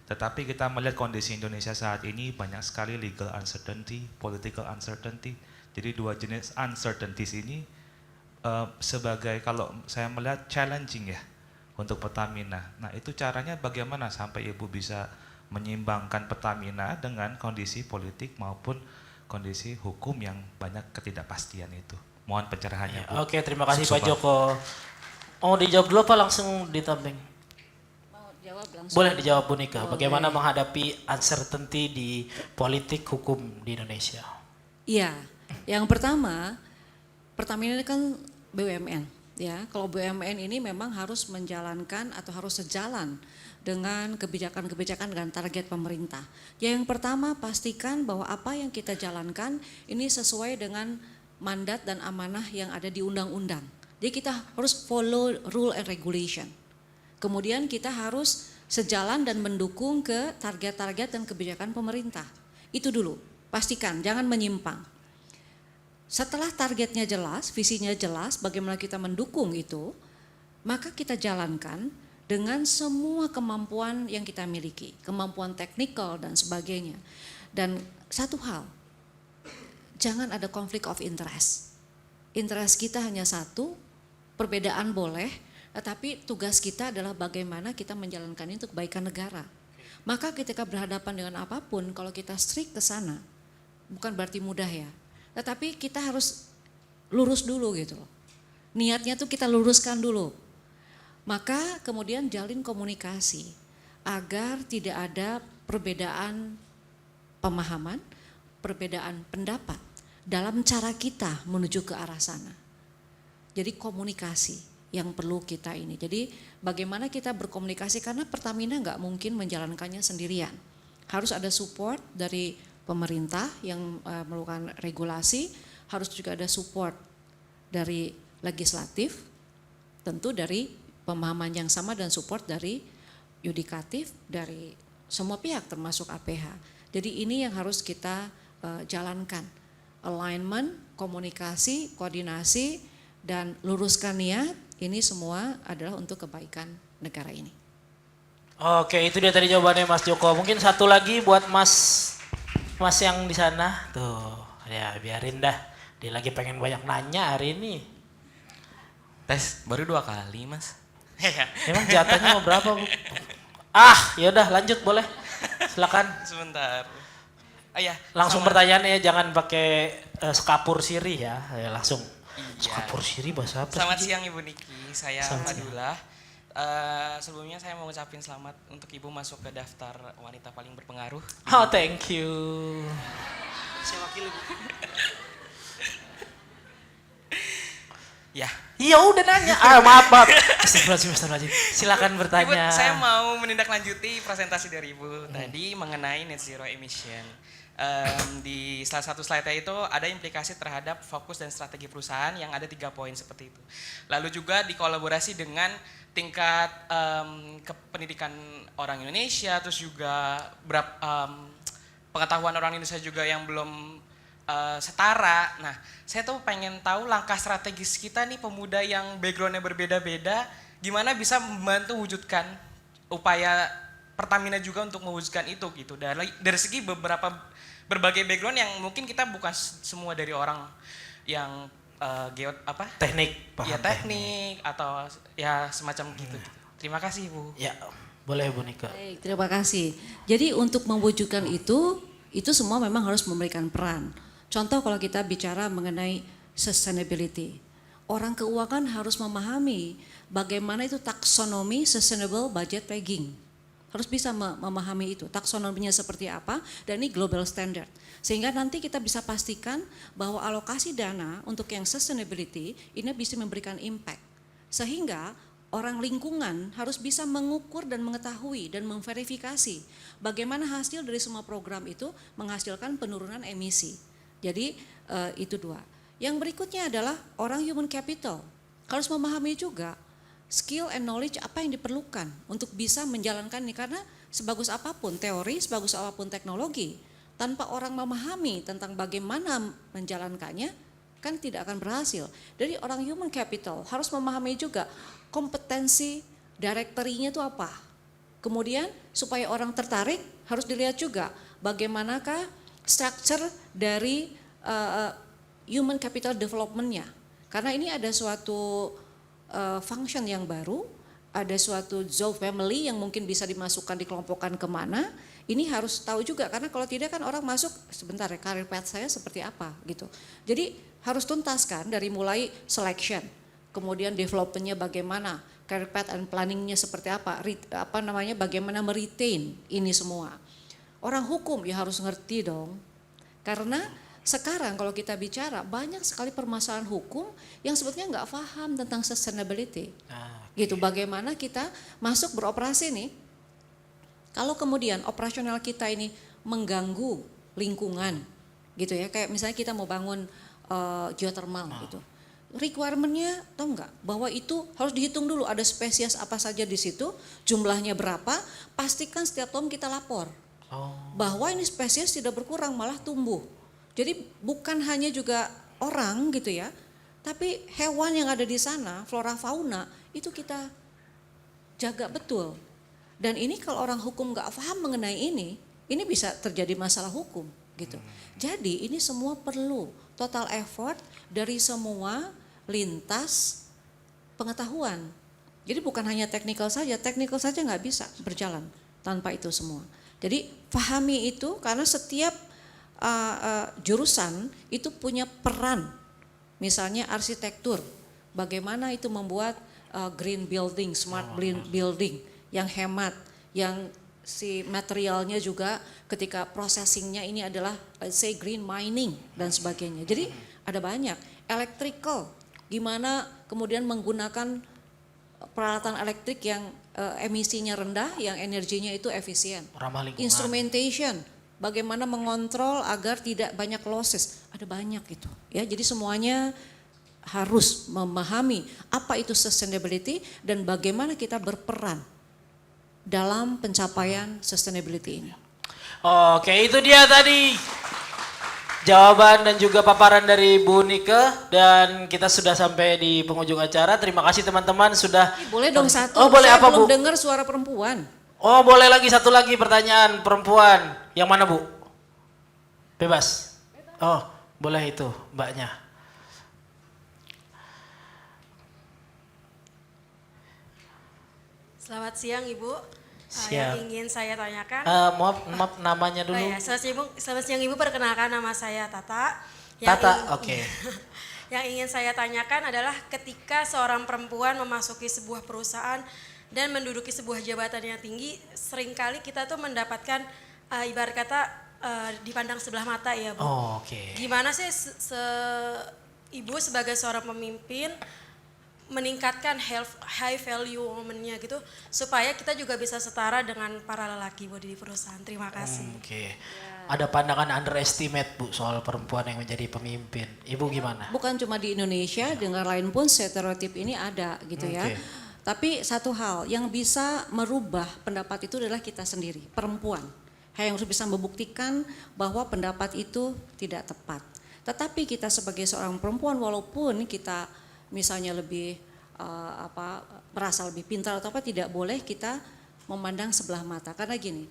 Tetapi kita melihat kondisi Indonesia saat ini banyak sekali legal uncertainty, political uncertainty. Jadi 2 jenis uncertainties ini sebagai, kalau saya melihat, challenging ya untuk Pertamina. Nah, itu caranya bagaimana sampai Ibu bisa menyeimbangkan Pertamina dengan kondisi politik maupun kondisi hukum yang banyak ketidakpastian itu. Mohon pencerahannya, Bu. Oke, terima kasih Pak Joko. Mau dijawab dulu apa langsung ditamping? Mau jawab langsung. Boleh dijawab Bu Nika. Bagaimana menghadapi uncertainty di politik hukum di Indonesia? Iya, yang pertama, Pertamina ini kan BUMN. Ya, kalau BUMN ini memang harus menjalankan atau harus sejalan dengan kebijakan-kebijakan dan target pemerintah. Yang pertama, pastikan bahwa apa yang kita jalankan ini sesuai dengan mandat dan amanah yang ada di undang-undang. Jadi kita harus follow rule and regulation. Kemudian kita harus sejalan dan mendukung ke target-target dan kebijakan pemerintah. Itu dulu, pastikan, jangan menyimpang. Setelah targetnya jelas, visinya jelas, bagaimana kita mendukung itu, maka kita jalankan dengan semua kemampuan yang kita miliki, kemampuan teknikal dan sebagainya. Dan satu hal, jangan ada konflik of interest. Interest kita hanya satu, perbedaan boleh, tetapi tugas kita adalah bagaimana kita menjalankan itu untuk kebaikan negara. Maka ketika berhadapan dengan apapun, kalau kita strict ke sana, bukan berarti mudah ya. Tetapi kita harus lurus dulu gitu loh. Niatnya tuh kita luruskan dulu. Maka kemudian jalin komunikasi agar tidak ada perbedaan pemahaman, perbedaan pendapat dalam cara kita menuju ke arah sana. Jadi komunikasi yang perlu kita ini. Jadi bagaimana kita berkomunikasi, karena Pertamina nggak mungkin menjalankannya sendirian. Harus ada support dari pemerintah yang melakukan regulasi, harus juga ada support dari legislatif, tentu dari pemahaman yang sama dan support dari yudikatif, dari semua pihak termasuk APH. Jadi ini yang harus kita jalankan, alignment, komunikasi, koordinasi, dan luruskan niat, ini semua adalah untuk kebaikan negara ini. Oke, itu dia tadi jawabannya Mas Joko. Mungkin satu lagi buat Mas yang di sana. Tuh, ya biarin dah. Dia lagi pengen banyak nanya hari ini. Tes baru 2 kali, Mas. Emang jatahnya mau berapa, Bu? Yaudah lanjut boleh. Silakan. Sebentar. Langsung pertanyaannya, jangan pakai skapur siri ya. Langsung. Iya. Skapur siri bahasa apa? Selamat siang Ibu Niki, saya Selamat Fadullah. Sebelumnya saya mau ngucapin selamat untuk Ibu masuk ke daftar wanita paling berpengaruh. Oh, thank you. Saya wakil Ibu. Ya, Iya udah nanya. Maaf. Astagfirullahaladzim. Silakan Ibu, bertanya. saya mau menindaklanjuti presentasi dari Ibu tadi mengenai net zero emission. Di salah satu slide-nya itu ada implikasi terhadap fokus dan strategi perusahaan yang ada 3 poin seperti itu. Lalu juga dikolaborasi dengan tingkat pendidikan orang Indonesia, terus juga pengetahuan orang Indonesia juga yang belum setara. Nah, saya tuh pengen tahu langkah strategis kita nih pemuda yang backgroundnya berbeda-beda, gimana bisa membantu wujudkan upaya Pertamina juga untuk mewujudkan itu gitu. Dari segi berbagai background yang mungkin kita bukan semua dari orang yang Teknik, paham ya teknik atau ya semacam gitu. Terima kasih Bu. Ya, boleh Bu Nika. Baik, terima kasih. Jadi untuk mewujudkan itu semua memang harus memberikan peran. Contoh kalau kita bicara mengenai sustainability, orang keuangan harus memahami bagaimana itu taksonomi sustainable budget pegging. Harus bisa memahami itu, taksonominya seperti apa, dan ini global standard. Sehingga nanti kita bisa pastikan bahwa alokasi dana untuk yang sustainability ini bisa memberikan impact. Sehingga orang lingkungan harus bisa mengukur dan mengetahui dan memverifikasi bagaimana hasil dari semua program itu menghasilkan penurunan emisi. Jadi itu 2. Yang berikutnya adalah orang human capital. Harus memahami juga skill and knowledge apa yang diperlukan untuk bisa menjalankan ini. Karena sebagus apapun teori, sebagus apapun teknologi, tanpa orang memahami tentang bagaimana menjalankannya, kan tidak akan berhasil. Jadi orang human capital harus memahami juga kompetensi directory-nya itu apa. Kemudian supaya orang tertarik harus dilihat juga bagaimanakah structure dari human capital development-nya. Karena ini ada suatu function yang baru, ada suatu job family yang mungkin bisa dimasukkan dikelompokkan kemana. Ini harus tahu juga karena kalau tidak kan orang masuk sebentar ya career path saya seperti apa gitu. Jadi harus tuntaskan dari mulai selection, kemudian development-nya bagaimana, career path and planning-nya seperti apa, bagaimana meretain ini semua. Orang hukum ya harus ngerti dong. Karena sekarang kalau kita bicara banyak sekali permasalahan hukum yang sebetulnya nggak paham tentang sustainability. Gitu, bagaimana kita masuk beroperasi nih, kalau kemudian operasional kita ini mengganggu lingkungan gitu ya, kayak misalnya kita mau bangun geothermal gitu. Requirement-nya tahu nggak bahwa itu harus dihitung dulu ada spesies apa saja di situ, jumlahnya berapa, pastikan setiap tahun kita lapor. Bahwa ini spesies tidak berkurang malah tumbuh. Jadi bukan hanya juga orang gitu ya, tapi hewan yang ada di sana, flora fauna itu kita jaga betul. Dan ini kalau orang hukum nggak paham mengenai ini bisa terjadi masalah hukum gitu. Jadi ini semua perlu total effort dari semua lintas pengetahuan. Jadi bukan hanya teknikal saja nggak bisa berjalan tanpa itu semua. Jadi pahami itu karena setiap jurusan itu punya peran. Misalnya arsitektur, bagaimana itu membuat green building, smart building yang hemat, yang si materialnya juga ketika processingnya ini adalah let's say green mining dan sebagainya. Jadi ada banyak. Electrical, gimana kemudian menggunakan peralatan elektrik yang emisinya rendah, yang energinya itu efisien. Ramah lingkungan. Instrumentation, bagaimana mengontrol agar tidak banyak losses, ada banyak itu. Ya, jadi semuanya harus memahami apa itu sustainability dan bagaimana kita berperan dalam pencapaian sustainability ini. Oke, itu dia tadi jawaban dan juga paparan dari Bu Nika dan kita sudah sampai di penghujung acara. Terima kasih teman-teman sudah. Boleh dong satu. Oh, boleh saya apa, belum Bu? dengar suara perempuan. Oh, boleh lagi satu lagi pertanyaan perempuan. Yang mana, Bu? Bebas. Oh, boleh itu, Mbaknya. Selamat siang Ibu. Siap. Yang ingin saya tanyakan. Maaf namanya dulu. Selamat siang Ibu, perkenalkan nama saya Tata. Oke. Yang ingin saya tanyakan adalah ketika seorang perempuan memasuki sebuah perusahaan dan menduduki sebuah jabatan yang tinggi, seringkali kita tuh mendapatkan ibarat kata dipandang sebelah mata ya Bu. Oh, oke. Gimana sih ibu sebagai seorang pemimpin meningkatkan high value woman-nya gitu supaya kita juga bisa setara dengan para lelaki Bu di perusahaan. Terima kasih. Oke. Ada pandangan underestimate Bu soal perempuan yang menjadi pemimpin. Ibu gimana? Bukan cuma di Indonesia, di negara lain pun stereotip ini ada gitu ya. Oke. Tapi satu hal yang bisa merubah pendapat itu adalah kita sendiri, perempuan. Yang harus bisa membuktikan bahwa pendapat itu tidak tepat. Tetapi kita sebagai seorang perempuan walaupun kita misalnya lebih merasa lebih pintar atau apa, tidak boleh kita memandang sebelah mata. Karena gini,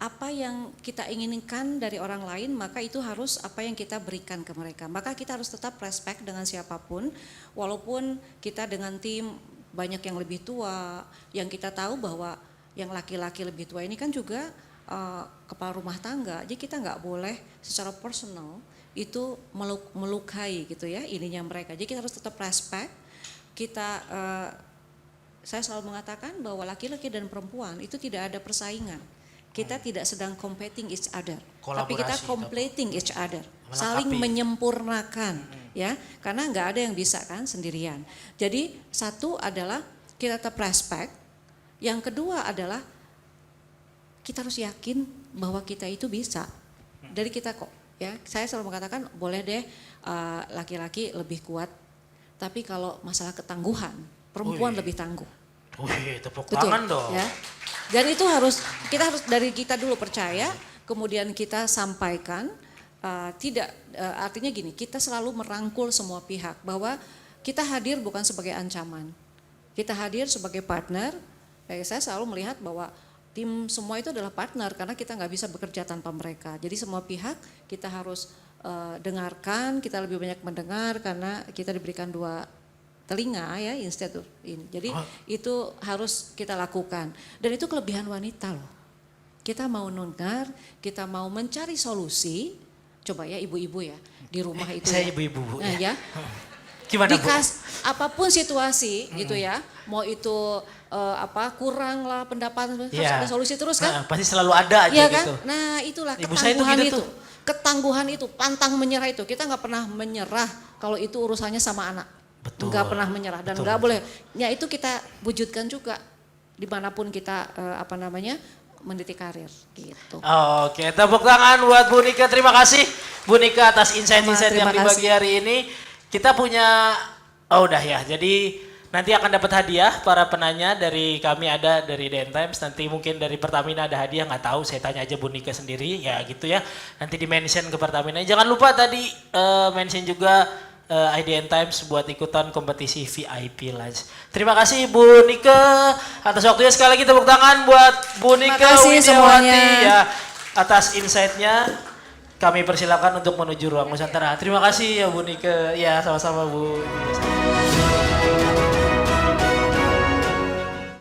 apa yang kita inginkan dari orang lain maka itu harus apa yang kita berikan ke mereka. Maka kita harus tetap respect dengan siapapun walaupun kita dengan tim banyak yang lebih tua, yang kita tahu bahwa yang laki-laki lebih tua ini kan juga kepala rumah tangga. Jadi kita nggak boleh secara personal itu melukai gitu ya ininya mereka. Jadi kita harus tetap respect. Saya selalu mengatakan bahwa laki-laki dan perempuan itu tidak ada persaingan. Kita tidak sedang competing each other, tapi kita completing each other, saling menyempurnakan ya. Karena nggak ada yang bisa kan sendirian. Jadi satu adalah kita tetap respect. Yang kedua adalah kita harus yakin bahwa kita itu bisa. Dari kita kok. Ya, saya selalu mengatakan boleh deh laki-laki lebih kuat, tapi kalau masalah ketangguhan perempuan lebih tangguh. Wih, tepuk Betul, tangan dong. ya. Dan itu kita harus dari kita dulu percaya, kemudian kita sampaikan artinya gini, kita selalu merangkul semua pihak bahwa kita hadir bukan sebagai ancaman, kita hadir sebagai partner. Saya selalu melihat bahwa tim semua itu adalah partner karena kita nggak bisa bekerja tanpa mereka. Jadi semua pihak kita harus dengarkan, kita lebih banyak mendengar karena kita diberikan dua telinga ya instead of ini. Jadi itu harus kita lakukan. Dan itu kelebihan wanita loh. Kita mau dengar, kita mau mencari solusi. Coba ya ibu-ibu ya di rumah itu. Saya ya. ibu-ibu Bu. Nah, ya. Gimana Bu? Apapun situasi gitu ya, mau itu kurang lah pendapatan, harus ada solusi terus kan? Pasti selalu ada aja Iya kan? gitu. Nah itulah Ibu saya tuh ketangguhan gitu itu, tuh. ketangguhan itu, pantang menyerah itu. Kita nggak pernah menyerah kalau itu urusannya sama anak. Betul. Nggak pernah menyerah dan nggak boleh. Ya itu kita wujudkan juga dimanapun kita meniti karir gitu. Oke, tepuk tangan buat Bu Nika. Terima kasih Bu Nika atas insight-insight yang Terima dibagi kasih. hari ini. Kita punya, udah ya. Jadi nanti akan dapat hadiah para penanya dari kami, ada dari DN Times. Nanti mungkin dari Pertamina ada hadiah, nggak tahu. Saya tanya aja Bu Nika sendiri, ya gitu ya. Nanti di mention ke Pertamina. Jangan lupa tadi mention juga IDN Times buat ikutan kompetisi VIP Lunch. Terima kasih Bu Nika atas waktunya. Sekali lagi tepuk tangan buat Bu Nika kasih Widiawati semuanya. ya atas insight-nya. Kami persilakan untuk menuju ruang Nusantara. Terima kasih ya Bu Nika. Ya sama-sama Bu.